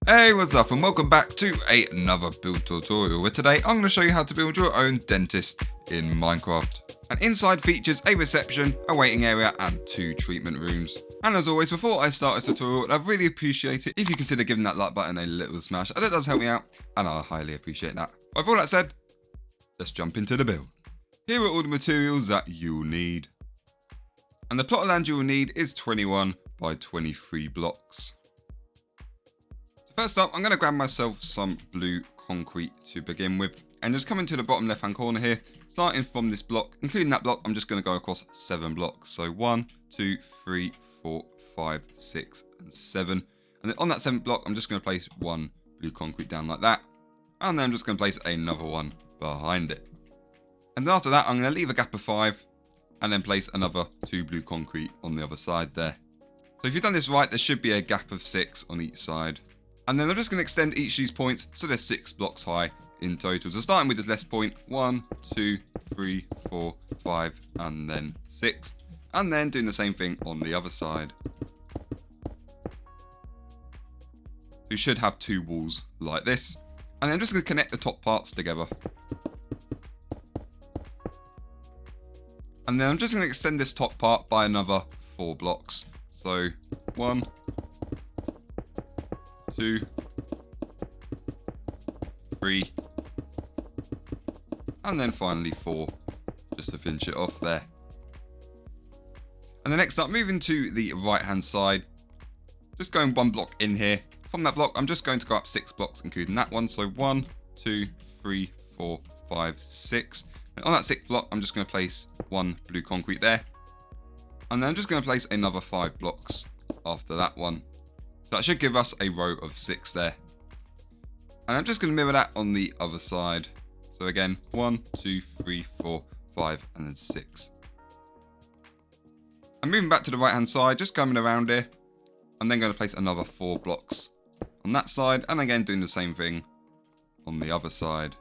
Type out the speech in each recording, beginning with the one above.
Hey, what's up and welcome back to another build tutorial where today I'm going to show you how to build your own dentist in Minecraft. And inside features a reception, a waiting area and 2 treatment rooms. And as always, before I start this tutorial, I'd really appreciate it if you consider giving that like button a little smash, and it does help me out and I highly appreciate that. With all that said, let's jump into the build. Here are all the materials that you'll need. And the plot of land you will need is 21 by 23 blocks. First up, I'm going to grab myself some blue concrete to begin with, and just come into the bottom left hand corner here, starting from this block, including that block, I'm just going to go across 7 blocks. So 1, 2, 3, 4, 5, 6, and 7. And then on that 7th block, I'm just going to place 1 blue concrete down like that, and then I'm just going to place another one behind it. And after that, I'm going to leave a gap of 5, and then place another 2 blue concrete on the other side there. So if you've done this right, there should be a gap of 6 on each side. And then I'm just going to extend each of these points so they're 6 blocks high in total. So starting with this left point, 1, 2, 3, 4, 5, and then 6. And then doing the same thing on the other side. You should have 2 walls like this. And then I'm just going to connect the top parts together. And then I'm just going to extend this top part by another 4 blocks. So 1, 2, 3, and then finally 4, just to finish it off there. And then next up, moving to the right hand side, just going 1 block in here. From that block, I'm just going to go up 6 blocks, including that one. So 1, 2, 3, 4, 5, 6. And on that 6th block, I'm just going to place 1 blue concrete there. And then I'm just going to place another 5 blocks after that one. So that should give us a row of 6 there. And I'm just going to mirror that on the other side. So again, 1, 2, 3, 4, 5, and then 6. And moving back to the right hand side, just coming around here. I'm then going to place another 4 blocks on that side. And again, doing the same thing on the other side.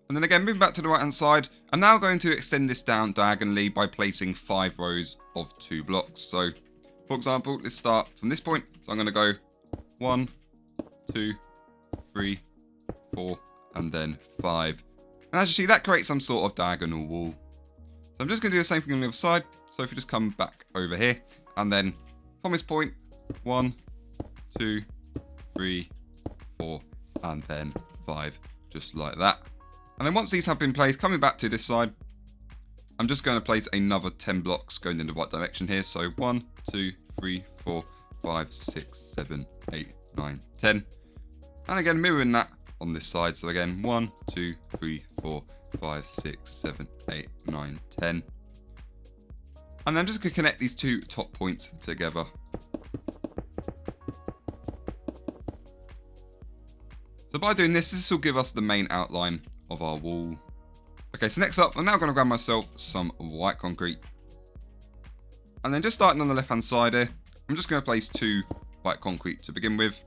And then again, moving back to the right hand side, I'm now going to extend this down diagonally by placing 5 rows of 2 blocks. So for example, let's start from this point. So I'm going to go 1, 2, 3, 4, and then 5. And as you see, that creates some sort of diagonal wall. So I'm just going to do the same thing on the other side. So if you just come back over here, and then from this point, 1, 2, 3, 4, and then 5, just like that. And then once these have been placed, coming back to this side, I'm just going to place another 10 blocks going in the right direction here. So 1, 2, 3, 4, 5, 6, 7, 8, 9, 10. And again, mirroring that on this side. So again, 1, 2, 3, 4, 5, 6, 7, 8, 9, 10. And then I'm just going to connect these 2 top points together. So by doing this, this will give us the main outline of our wall. Okay, so next up, I'm now going to grab myself some white concrete. And then just starting on the left hand side here, I'm just going to place 2 white concrete to begin with.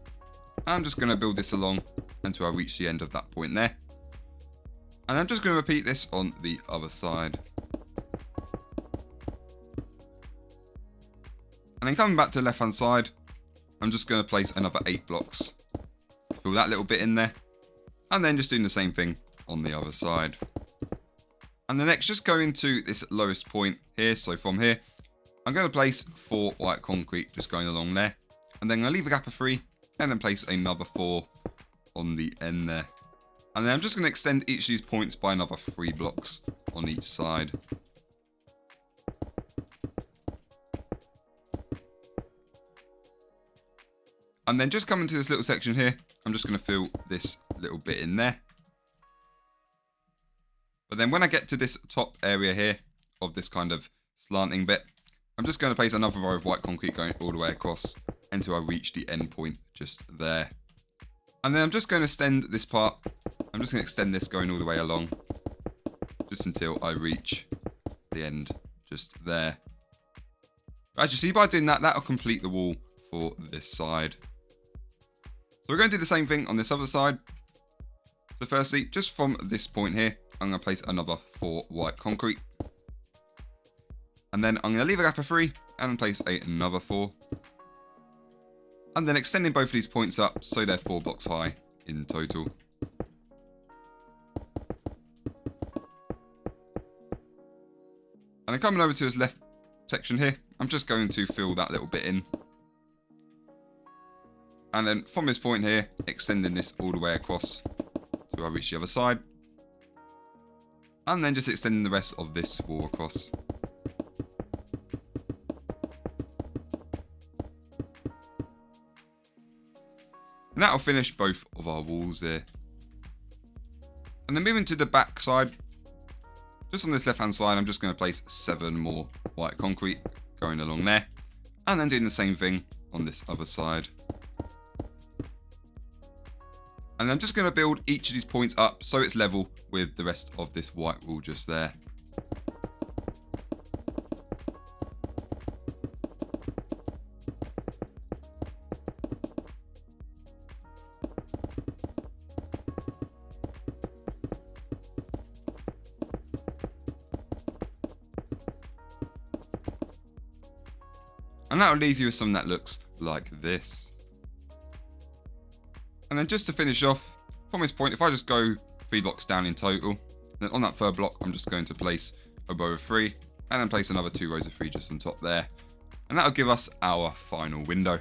I'm just going to build this along until I reach the end of that point there. And I'm just going to repeat this on the other side. And then coming back to the left hand side, I'm just going to place another 8 blocks. Fill that little bit in there. And then just doing the same thing on the other side. And the next, just going to this lowest point here. So from here, I'm going to place 4 white concrete just going along there. And then I'm going to leave a gap of 3 and then place another 4 on the end there. And then I'm just going to extend each of these points by another 3 blocks on each side. And then just coming to this little section here, I'm just going to fill this little bit in there. But then when I get to this top area here of this kind of slanting bit, I'm just going to place another row of white concrete going all the way across until I reach the end point just there. And then I'm just going to extend this part. I'm just going to extend this going all the way along just until I reach the end just there. As you see, by doing that, that'll complete the wall for this side. So we're going to do the same thing on this other side. So firstly, just from this point here, I'm going to place another 4 white concrete. And then I'm going to leave a gap of 3 and place another 4. And then extending both of these points up so they're 4 blocks high in total. And then coming over to this left section here, I'm just going to fill that little bit in. And then from this point here, extending this all the way across till I reach the other side. And then just extending the rest of this wall across. And that'll finish both of our walls there. And then moving to the back side, just on this left hand side, I'm just going to place 7 more white concrete going along there. And then doing the same thing on this other side. And I'm just going to build each of these points up so it's level with the rest of this white wall just there. And that will leave you with something that looks like this. And then just to finish off, from this point, if I just go 3 blocks down in total, then on that third block, I'm just going to place a row of 3, and then place another 2 rows of 3 just on top there. And that'll give us our final window.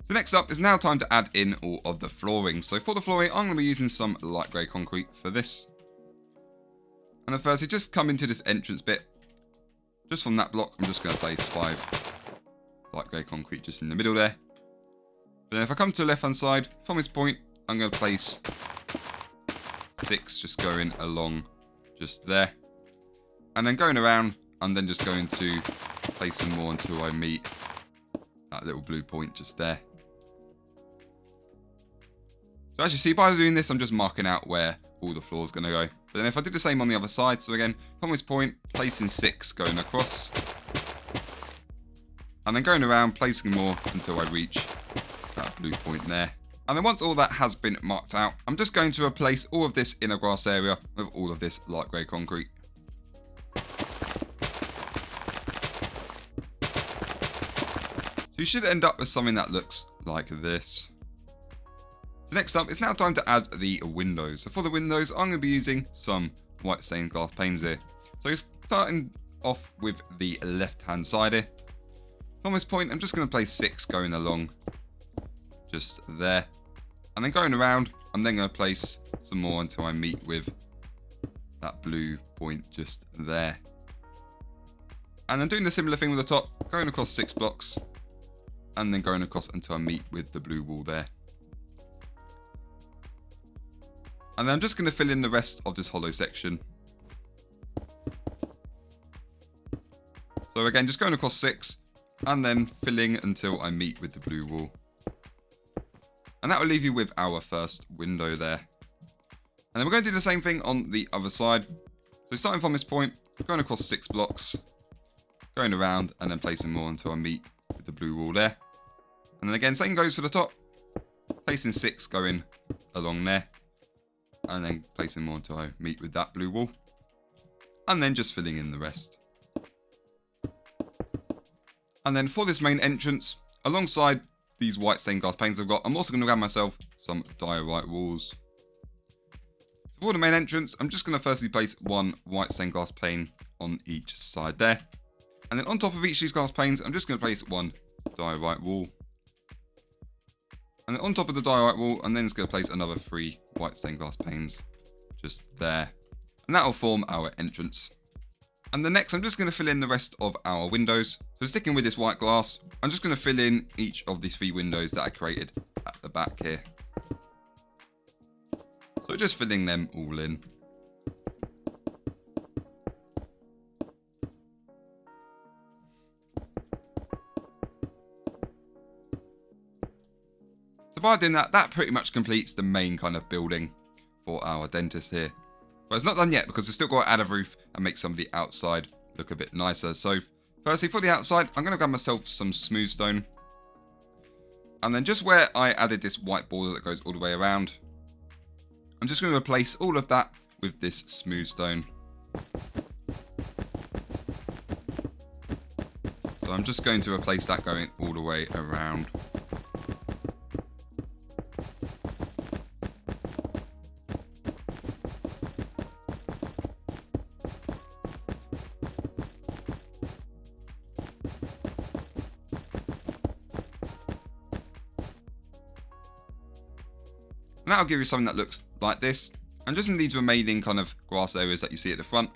So next up is now time to add in all of the flooring. So for the flooring, I'm going to be using some light grey concrete for this. And then firstly, just come into this entrance bit. Just from that block, I'm just going to place 5 light grey concrete just in the middle there. Then if I come to the left hand side, from this point, I'm going to place 6 just going along just there. And then going around, I'm then just going to place some more until I meet that little blue point just there. So as you see, by doing this, I'm just marking out where all the floor is going to go. But then if I did the same on the other side, so again, from this point, placing 6 going across. And then going around, placing more until I reach that blue point there. And then once all that has been marked out, I'm just going to replace all of this inner grass area with all of this light grey concrete. So you should end up with something that looks like this. So next up, it's now time to add the windows. So for the windows, I'm going to be using some white stained glass panes here. So starting off with the left hand side here. From this point, I'm just going to place 6 going along just there. And then going around, I'm then going to place some more until I meet with that blue point just there. And then doing the similar thing with the top, going across 6 blocks. And then going across until I meet with the blue wall there. And then I'm just going to fill in the rest of this hollow section. So again, just going across 6 and then filling until I meet with the blue wall. And that will leave you with our first window there. And then we're going to do the same thing on the other side. So starting from this point, going across 6 blocks, going around and then placing more until I meet with the blue wall there. And then again, same goes for the top, placing 6 going along there. And then placing more until I meet with that blue wall. And then just filling in the rest. And then for this main entrance, alongside these white stained glass panes I've got, I'm also going to grab myself some diorite walls. So for the main entrance, I'm just going to firstly place 1 white stained glass pane on each side there. And then on top of each of these glass panes, I'm just going to place 1 diorite wall. And then on top of the diorite wall, I'm then just going to place another 3 white stained glass panes just there. And that will form our entrance. And then next, I'm just going to fill in the rest of our windows. So sticking with this white glass, I'm just going to fill in each of these 3 windows that I created at the back here. So just filling them all in. So by doing that, that pretty much completes the main kind of building for our dentist here. But it's not done yet because we've still got to add a roof and make some of the outside look a bit nicer. So firstly, for the outside, I'm going to grab myself some smooth stone. And then just where I added this white border that goes all the way around, I'm just going to replace all of that with this smooth stone. So So I'm just going to replace that going all the way around. And that'll give you something that looks like this. And just in these remaining kind of grass areas that you see at the front,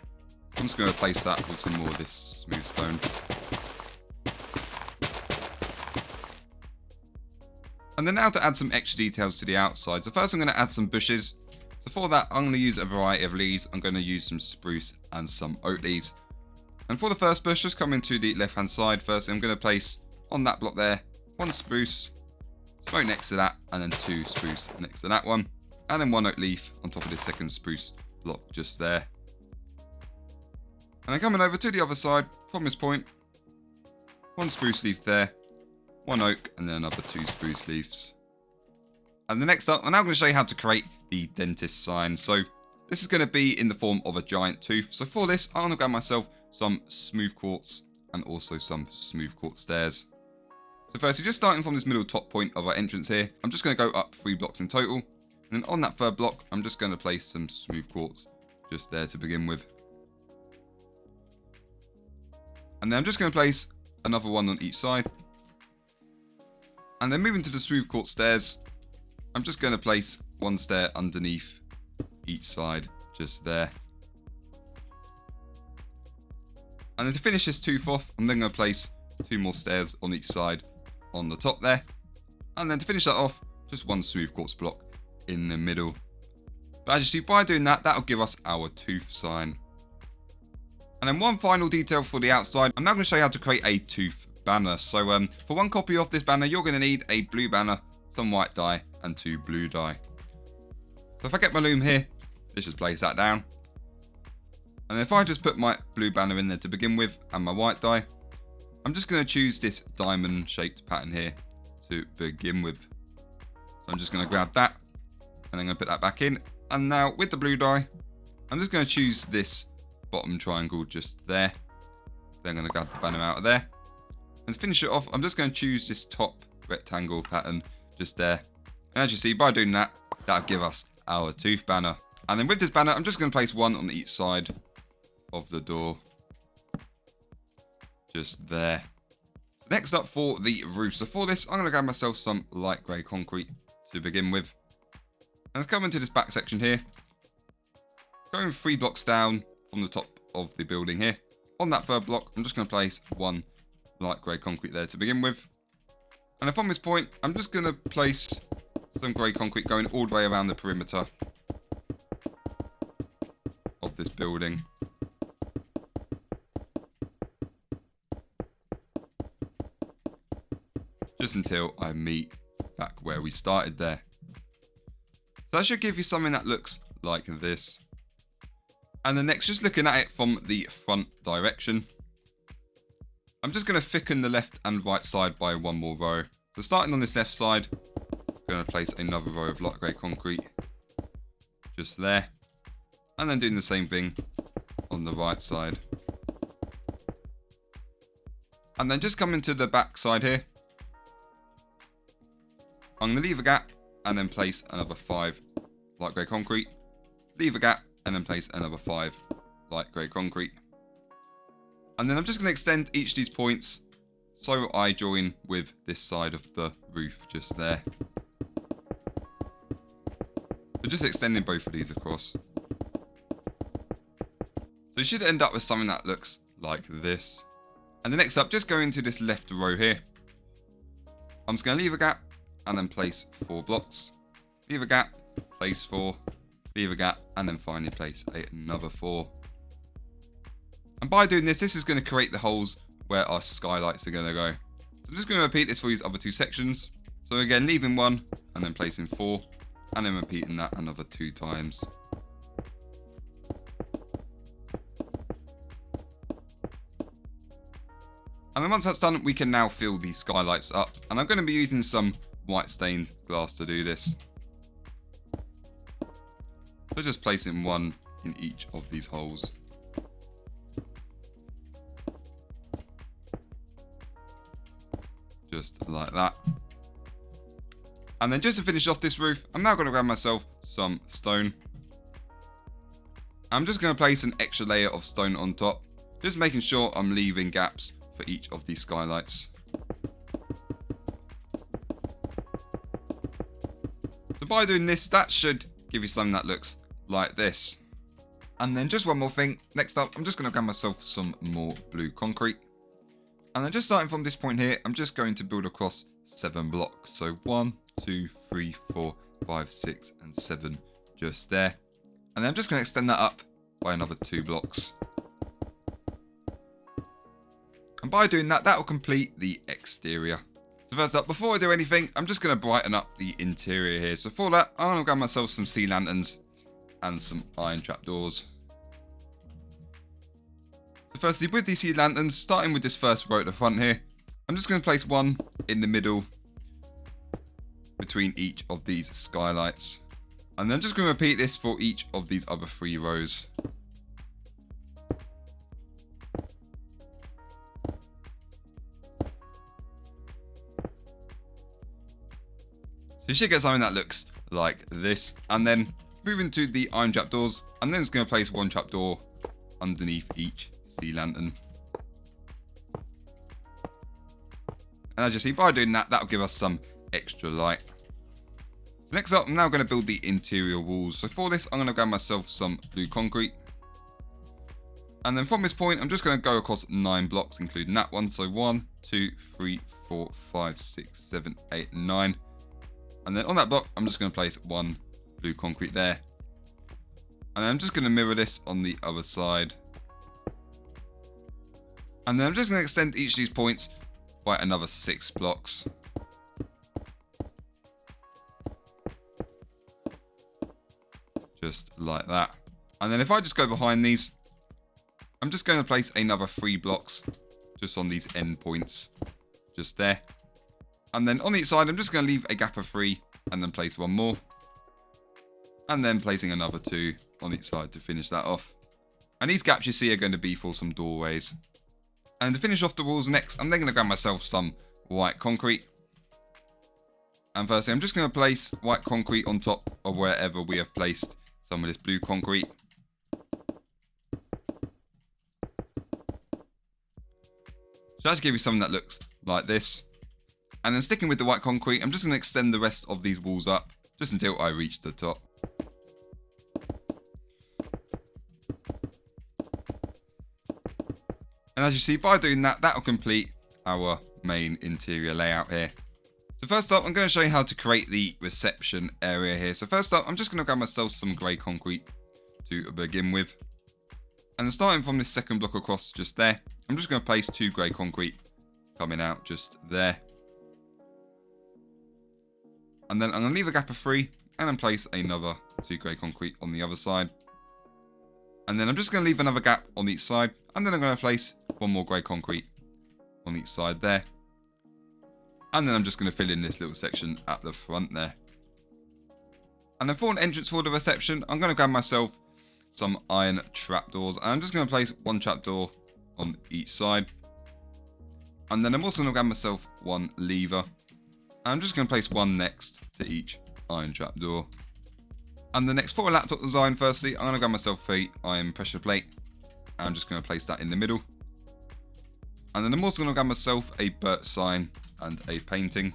I'm just going to replace that with some more of this smooth stone. And then now to add some extra details to the outside. So first I'm going to add some bushes. So for that I'm going to use a variety of leaves. I'm going to use some spruce and some oak leaves. And for the first bush, just come into the left hand side. First I'm going to place on that block there, 1 spruce, right next to that, and then 2 spruce next to that one. And then 1 oak leaf on top of this second spruce block just there. And then coming over to the other side from this point, 1 spruce leaf there, 1 oak, and then another 2 spruce leaves. And the next up, I'm now going to show you how to create the dentist sign. So this is going to be in the form of a giant tooth. So for this, I'm going to grab myself some smooth quartz and also some smooth quartz stairs. So firstly, just starting from this middle top point of our entrance here, I'm just going to go up 3 blocks in total. And then on that third block, I'm just going to place some smooth quartz just there to begin with. And then I'm just going to place another one on each side. And then moving to the smooth quartz stairs, I'm just going to place 1 stair underneath each side just there. And then to finish this tooth off, I'm then going to place 2 more stairs on each side on the top there. And then to finish that off, just 1 smooth quartz block in the middle. But as you see, by doing that, that'll give us our tooth sign. And then one final detail for the outside, I'm now going to show you how to create a tooth banner. So for 1 copy of this banner, you're going to need a blue banner, some white dye, and 2 blue dye. So if I get my loom here, let's just place that down. And if I just put my blue banner in there to begin with, and my white dye, I'm just going to choose this diamond shaped pattern here to begin with. So I'm just going to grab that, and I'm going to put that back in. And now with the blue dye, I'm just going to choose this bottom triangle just there. Then I'm going to grab the banner out of there. And to finish it off, I'm just going to choose this top rectangle pattern just there. And as you see, by doing that, that'll give us our tooth banner. And then with this banner, I'm just going to place 1 on each side of the door. Just there. Next up for the roof. So for this, I'm going to grab myself some light grey concrete to begin with. And let's come into this back section here. Going 3 blocks down from the top of the building here. On that third block, I'm just going to place 1 light grey concrete there to begin with. And then from this point, I'm just going to place some grey concrete going all the way around the perimeter of this building. Just until I meet back where we started there. So that should give you something that looks like this. And then next, just looking at it from the front direction, I'm just going to thicken the left and right side by 1 more row. So starting on this left side, I'm going to place another row of light grey concrete just there. And then doing the same thing on the right side. And then just coming to the back side here, I'm going to leave a gap and then place another 5 light grey concrete. Leave a gap and then place another 5 light grey concrete. And then I'm just going to extend each of these points so I join with this side of the roof just there. So just extending both of these across. So you should end up with something that looks like this. And the next up, just going to this left row here. I'm just going to leave a gap and then place 4 blocks. Leave a gap, place 4, leave a gap, and then finally place another 4. And by doing this, this is going to create the holes where our skylights are going to go. So I'm just going to repeat this for these other 2 sections. So again, leaving 1 and then placing 4, and then repeating that another 2 times. And then once that's done, we can now fill these skylights up. And I'm going to be using some white stained glass to do this. So just placing 1 in each of these holes. just like that. And then just to finish off this roof, I'm now going to grab myself some stone. I'm just going to place an extra layer of stone on top, just making sure I'm leaving gaps for each of these skylights. So by doing this, that should give you something that looks like this. And then just one more thing. Next up, I'm just going to grab myself some more blue concrete. And then just starting from this point here, I'm just going to build across 7 blocks. So 1, 2, 3, 4, 5, 6, and 7 just there. And then I'm just going to extend that up by another 2 blocks. And by doing that, that will complete the exterior. So first up, before I do anything, I'm just going to brighten up the interior here. So for that, I'm going to grab myself some sea lanterns and some iron trapdoors. So firstly, with these sea lanterns, starting with this first row at the front here, I'm just going to place one in the middle between each of these skylights. And then I'm just going to repeat this for each of these other 3 rows. So you should get something that looks like this. And then moving to the iron trapdoors, I'm then just going to place 1 trapdoor underneath each sea lantern. And as you see, by doing that, that'll give us some extra light. So next up, I'm now going to build the interior walls. So for this, I'm going to grab myself some blue concrete. And then from this point, I'm just going to go across 9 blocks, including that one. So 1, 2, 3, 4, 5, 6, 7, 8, 9. And then on that block, I'm just going to place 1 blue concrete there. And then I'm just going to mirror this on the other side. And then I'm just going to extend each of these points by another 6 blocks. Just like that. And then if I just go behind these, I'm just going to place another 3 blocks just on these end points. Just there. And then on each side, I'm just going to leave a gap of 3 and then place 1 more. And then placing another 2 on each side to finish that off. And these gaps you see are going to be for some doorways. And to finish off the walls next, I'm then going to grab myself some white concrete. And firstly, I'm just going to place white concrete on top of wherever we have placed some of this blue concrete. So that should give you something that looks like this. And then sticking with the white concrete, I'm just going to extend the rest of these walls up just until I reach the top. And as you see, by doing that, that will complete our main interior layout here. So first up, I'm going to show you how to create the reception area here. So first up, I'm just going to grab myself some grey concrete to begin with. And then starting from this second block across just there, I'm just going to place 2 grey concrete coming out just there. And then I'm going to leave a gap of 3 and then place another 2 grey concrete on the other side. And then I'm just going to leave another gap on each side. And then I'm going to place 1 more grey concrete on each side there. And then I'm just going to fill in this little section at the front there. And then for an entrance for the reception, I'm going to grab myself some iron trapdoors. And I'm just going to place 1 trapdoor on each side. And then I'm also going to grab myself 1 lever. And I'm just going to place 1 next to each iron trapdoor. And the next for a laptop design, firstly, I'm going to grab myself a iron pressure plate. And I'm just going to place that in the middle. And then I'm also going to grab myself a birch sign and a painting.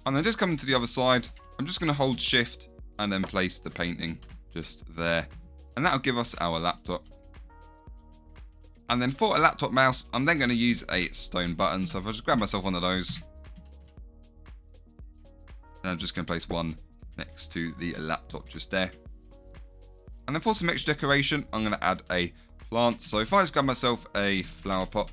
And then just coming to the other side, I'm just going to hold shift and then place the painting just there. And that'll give us our laptop. And then for a laptop mouse, I'm then going to use a stone button. So if I just grab myself one of those. And I'm just going to place 1 next to the laptop just there. And then for some extra decoration, I'm going to add a plant. So if I just grab myself a flower pot,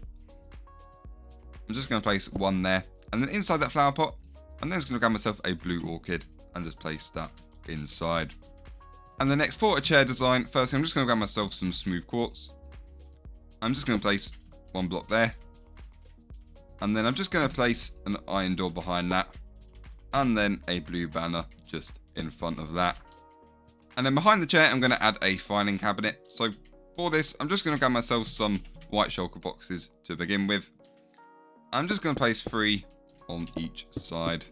I'm just going to place 1 there. And then inside that flower pot, I'm then just going to grab myself a blue orchid and just place that inside. And the next for a chair design, firstly, I'm just going to grab myself some smooth quartz. I'm just going to place 1 block there. And then I'm just going to place an iron door behind that. And then a blue banner just in front of that. And then behind the chair, I'm going to add a filing cabinet. So for this, I'm just going to grab myself some white shulker boxes to begin with. I'm just going to place 3 on each side.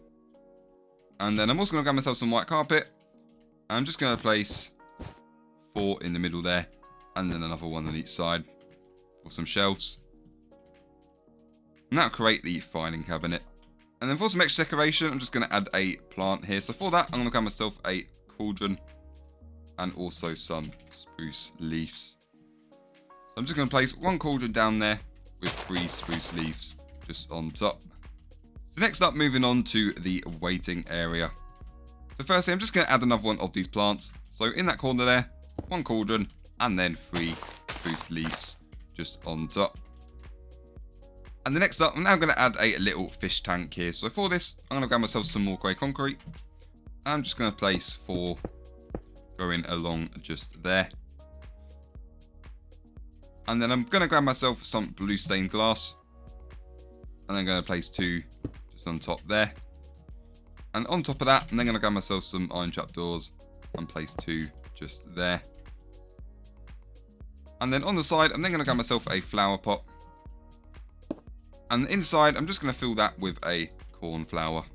And then I'm also going to grab myself some white carpet. I'm just going to place 4 in the middle there, and then another one on each side for some shelves. And that'll create the filing cabinet. And then for some extra decoration, I'm just going to add a plant here. So for that, I'm going to grab myself a cauldron and also some spruce leaves. So I'm just going to place 1 cauldron down there with 3 spruce leaves just on top. So next up, moving on to the waiting area. So firstly, I'm just going to add another one of these plants. So in that corner there, 1 cauldron and then 3 spruce leaves just on top. And the next up, I'm now going to add a little fish tank here. So for this, I'm going to grab myself some more grey concrete. I'm just going to place 4 going along just there. And then I'm going to grab myself some blue stained glass. And I'm going to place 2 just on top there. And on top of that, I'm then going to grab myself some iron trapdoors and place 2 just there. And then on the side, I'm then going to grab myself a flower pot. And inside, I'm just going to fill that with a cornflower.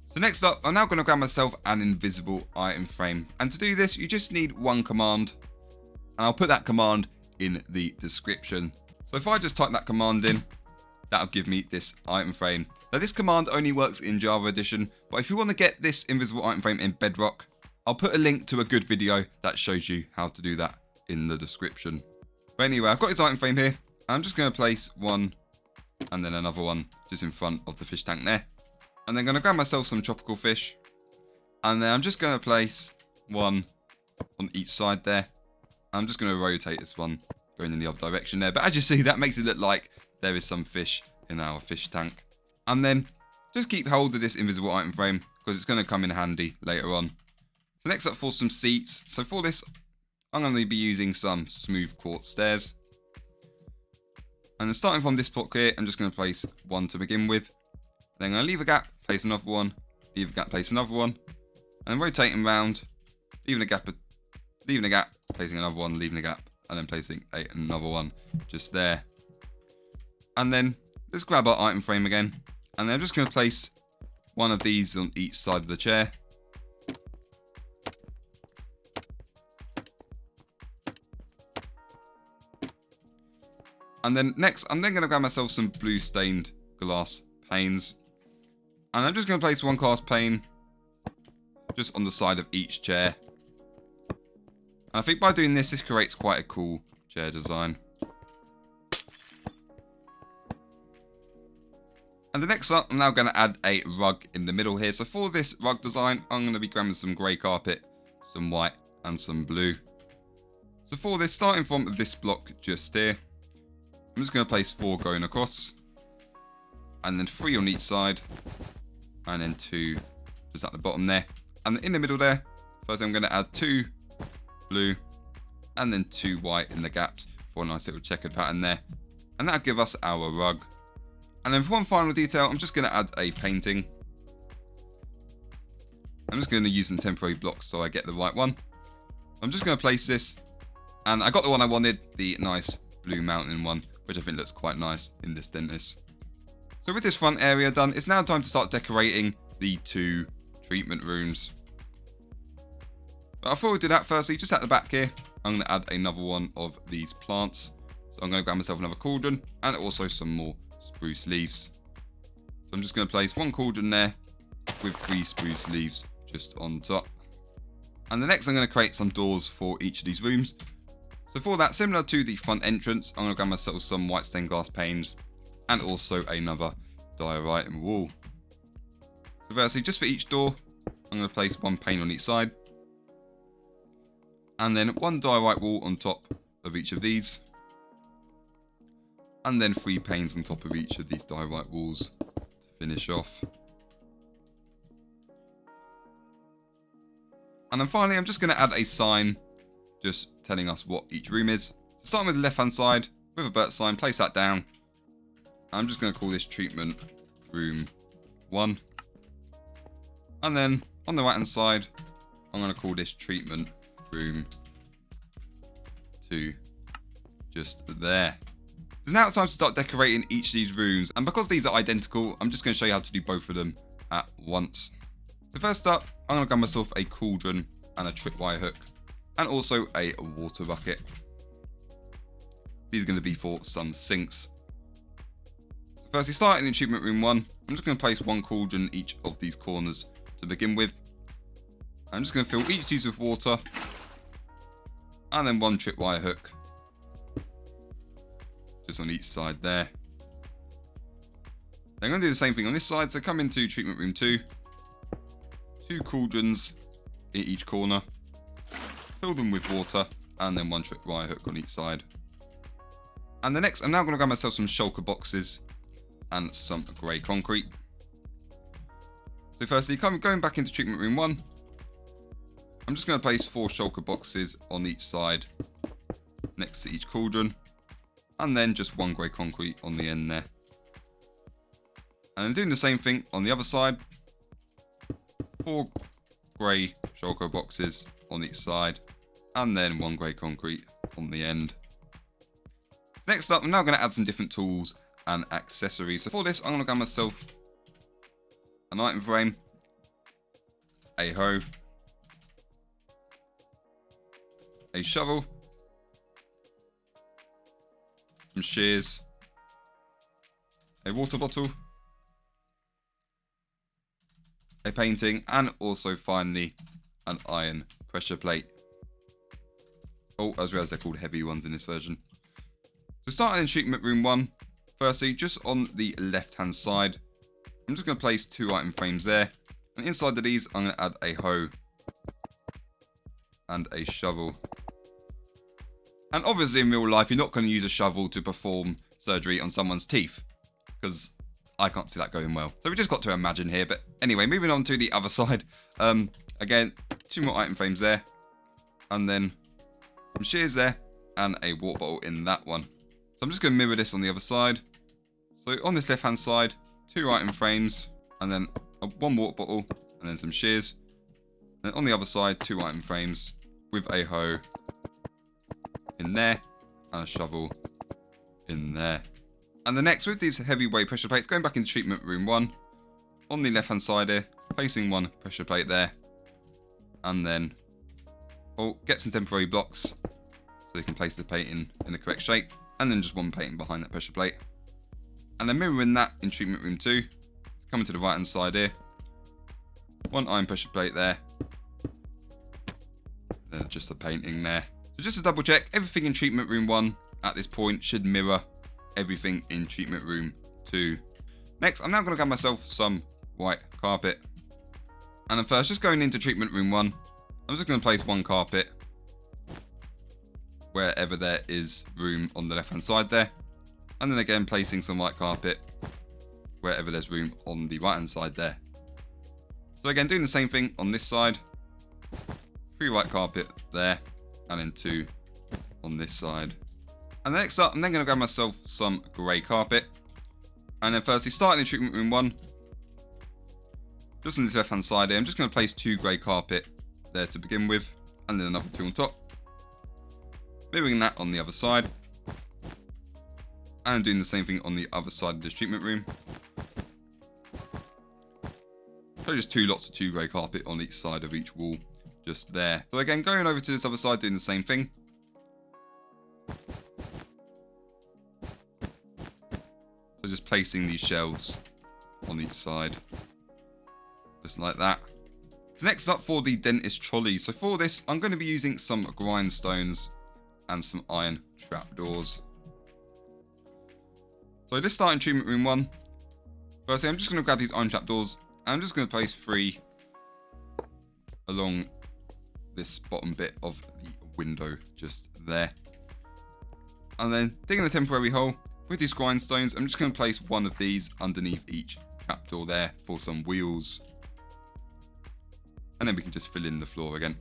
So next up, I'm now going to grab myself an invisible item frame. And to do this, you just need 1 command. And I'll put that command in the description. So if I just type that command in, that'll give me this item frame. Now this command only works in Java Edition, but if you want to get this invisible item frame in Bedrock, I'll put a link to a good video that shows you how to do that in the description. But anyway, I've got this item frame here. I'm just going to place 1 and then another one just in front of the fish tank there. And then going to grab myself some tropical fish. And then I'm just going to place 1 on each side there. I'm just going to rotate this one going in the other direction there. But as you see, that makes it look like there is some fish in our fish tank. And then just keep hold of this invisible item frame because it's going to come in handy later on. So next up, for some seats. So for this, I'm going to be using some smooth quartz stairs. And then starting from this block here, I'm just going to place 1 to begin with. Then I'm going to leave a gap, place another one, leave a gap, place another one. And then rotating around, leaving a gap, placing another one, leaving a gap, and then placing another one just there. And then let's grab our item frame again. And then I'm just going to place 1 of these on each side of the chair. And then next, I'm then going to grab myself some blue stained glass panes. And I'm just going to place 1 glass pane just on the side of each chair. And I think by doing this, this creates quite a cool chair design. And the next up, I'm now going to add a rug in the middle here. So for this rug design, I'm going to be grabbing some grey carpet, some white and some blue. So for this, starting from this block just here, I'm just going to place 4 going across, and then 3 on each side, and then 2 just at the bottom there. And in the middle there, first I'm going to add 2 blue, and then 2 white in the gaps for a nice little checkered pattern there. And that'll give us our rug. And then for one final detail, I'm just going to add a painting. I'm just going to use some temporary blocks so I get the right one. I'm just going to place this, and I got the one I wanted, the nice blue mountain one, which I think looks quite nice in this dentist. So with this front area done, it's now time to start decorating the 2 treatment rooms. But before we do that, firstly, just at the back here, I'm going to add another one of these plants. So I'm going to grab myself another cauldron and also some more spruce leaves. So I'm just going to place 1 cauldron there with 3 spruce leaves just on top. And the next, I'm going to create some doors for each of these rooms. So for that, similar to the front entrance, I'm going to grab myself some white stained glass panes and also another diorite wall. So firstly, just for each door, I'm going to place 1 pane on each side. And then 1 diorite wall on top of each of these. And then 3 panes on top of each of these diorite walls to finish off. And then finally, I'm just going to add a sign just telling us what each room is. So starting with the left hand side with a bird sign, place that down. I'm just going to call this treatment room 1. And then on the right hand side, I'm going to call this treatment room 2. Just there. So now it's time to start decorating each of these rooms, and because these are identical, I'm just going to show you how to do both of them at once. So first up, I'm going to grab myself a cauldron and a tripwire hook, and also a water bucket. These are going to be for some sinks. So firstly, starting in achievement room 1, I'm just going to place one cauldron in each of these corners to begin with. I'm just going to fill each of these with water, and then one tripwire hook just on each side there. Then I'm going to do the same thing on this side, so come into treatment room 2, 2 cauldrons in each corner, fill them with water, and then one tripwire hook on each side. And the next, I'm now going to grab myself some shulker boxes and some grey concrete. So firstly, going back into treatment room 1, I'm just going to place 4 shulker boxes on each side next to each cauldron, and then just one grey concrete on the end there. And I'm doing the same thing on the other side. 4 grey shulker boxes on each side, and then one grey concrete on the end. Next up, I'm now going to add some different tools and accessories. So for this, I'm going to grab myself an item frame, a hoe, a shovel, some shears, a water bottle, a painting, and also finally an iron pressure plate. Oh, I realised they're called heavy ones in this version. So starting in treatment room 1, firstly, just on the left hand side, I'm just going to place 2 item frames there, and inside of these I'm going to add a hoe and a shovel. And obviously in real life, you're not going to use a shovel to perform surgery on someone's teeth, because I can't see that going well. So we just got to imagine here. But anyway, moving on to the other side. Again, 2 more item frames there, and then some shears there, and a water bottle in that one. So I'm just going to mirror this on the other side. So on this left hand side, 2 item frames, and then one water bottle, and then some shears. And on the other side, 2 item frames with a hoe in there, and a shovel in there. And the next, with these heavyweight pressure plates, going back into treatment room 1, on the left hand side here, placing 1 pressure plate there, and then get some temporary blocks so you can place the painting in the correct shape, and then just 1 painting behind that pressure plate. And then mirroring that in treatment room 2, coming to the right hand side here, 1 iron pressure plate there, then just a painting there. So just to double check, everything in treatment room 1 at this point should mirror everything in treatment room 2. Next, I'm now going to grab myself some white carpet. And then first, just going into treatment room 1, I'm just going to place 1 carpet wherever there is room on the left hand side there. And then again, placing some white carpet wherever there's room on the right hand side there. So again, doing the same thing on this side. 3 white carpet there, and then 2 on this side. And next up, I'm then going to grab myself some grey carpet. And then firstly, starting in treatment room 1, just on the left hand side here, I'm just going to place 2 grey carpet there to begin with, and then another 2 on top. Moving that on the other side. And doing the same thing on the other side of this treatment room. So just 2 lots of 2 grey carpet on each side of each wall, just there. So again, going over to this other side, doing the same thing. So just placing these shelves on each side, just like that. So next up, for the dentist trolley. So for this, I'm going to be using some grindstones and some iron trapdoors. So just starting treatment room 1. Firstly, I'm just going to grab these iron trapdoors, and I'm just going to place 3 along this bottom bit of the window, just there. And then digging a temporary hole with these grindstones, I'm just going to place 1 of these underneath each trapdoor there for some wheels. And then we can just fill in the floor again.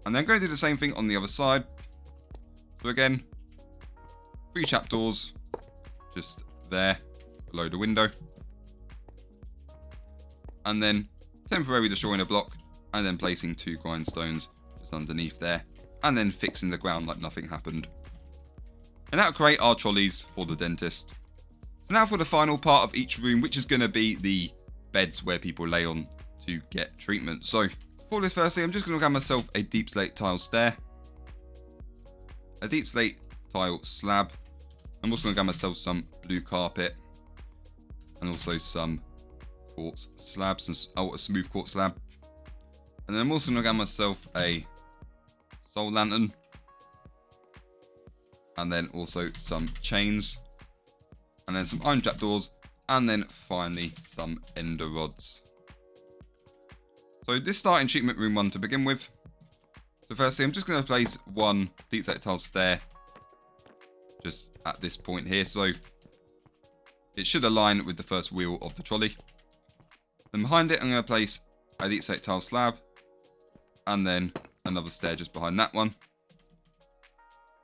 And then going to do the same thing on the other side. So again, 3 trapdoors just there below the window. And then temporarily destroying a block, and then placing 2 grindstones just underneath there, and then fixing the ground like nothing happened. And that'll create our trolleys for the dentist. So now for the final part of each room, which is going to be the beds where people lay on to get treatment. So for this, firstly, I'm just going to grab myself a deep slate tile stair, a deep slate tile slab. I'm also going to grab myself some blue carpet and also some quartz slabs, and a smooth quartz slab. And then I'm also going to grab myself a soul lantern, and then also some chains, and then some iron trapdoors, and then finally some ender rods. So this starting treatment room 1 to begin with. So firstly, I'm just going to place one deep slate tile stair just at this point here, so it should align with the first wheel of the trolley. Then behind it, I'm going to place a deep slate tile slab, and then another stair just behind that one.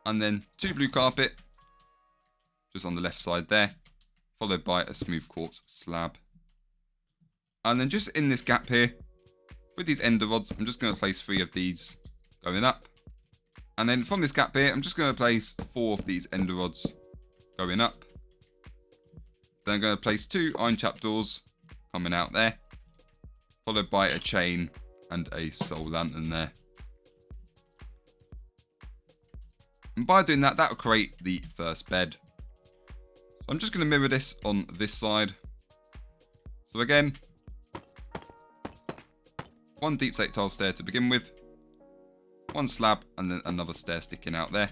And then 2 blue carpet just on the left side there, followed by a smooth quartz slab. And then just in this gap here, with these ender rods, I'm just going to place 3 of these going up. And then from this gap here, I'm just going to place 4 of these ender rods going up. Then I'm going to place 2 iron trapdoors coming out there, followed by a chain and a soul lantern there. And by doing that, that'll create the first bed. So I'm just going to mirror this on this side. So again, 1 deep slate tile stair to begin with, 1 slab, and then another stair sticking out there.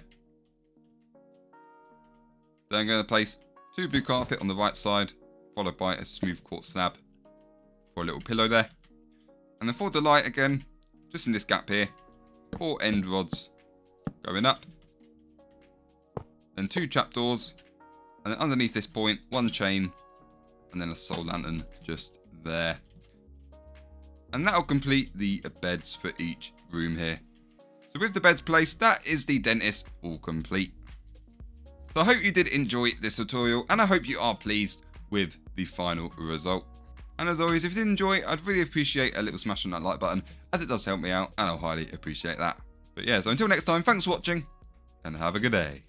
Then I'm going to place 2 blue carpet on the right side, followed by a smooth quartz slab for a little pillow there. And then for the light again, just in this gap here, 4 end rods going up. Then 2 trapdoors, and then underneath this point, 1 chain, and then a soul lantern just there. And that'll complete the beds for each room here. So with the beds placed, that is the dentist all complete. So I hope you did enjoy this tutorial, and I hope you are pleased with the final result. And as always, if you did enjoy, I'd really appreciate a little smash on that like button, as it does help me out, and I'll highly appreciate that. But yeah, so until next time, thanks for watching, and have a good day.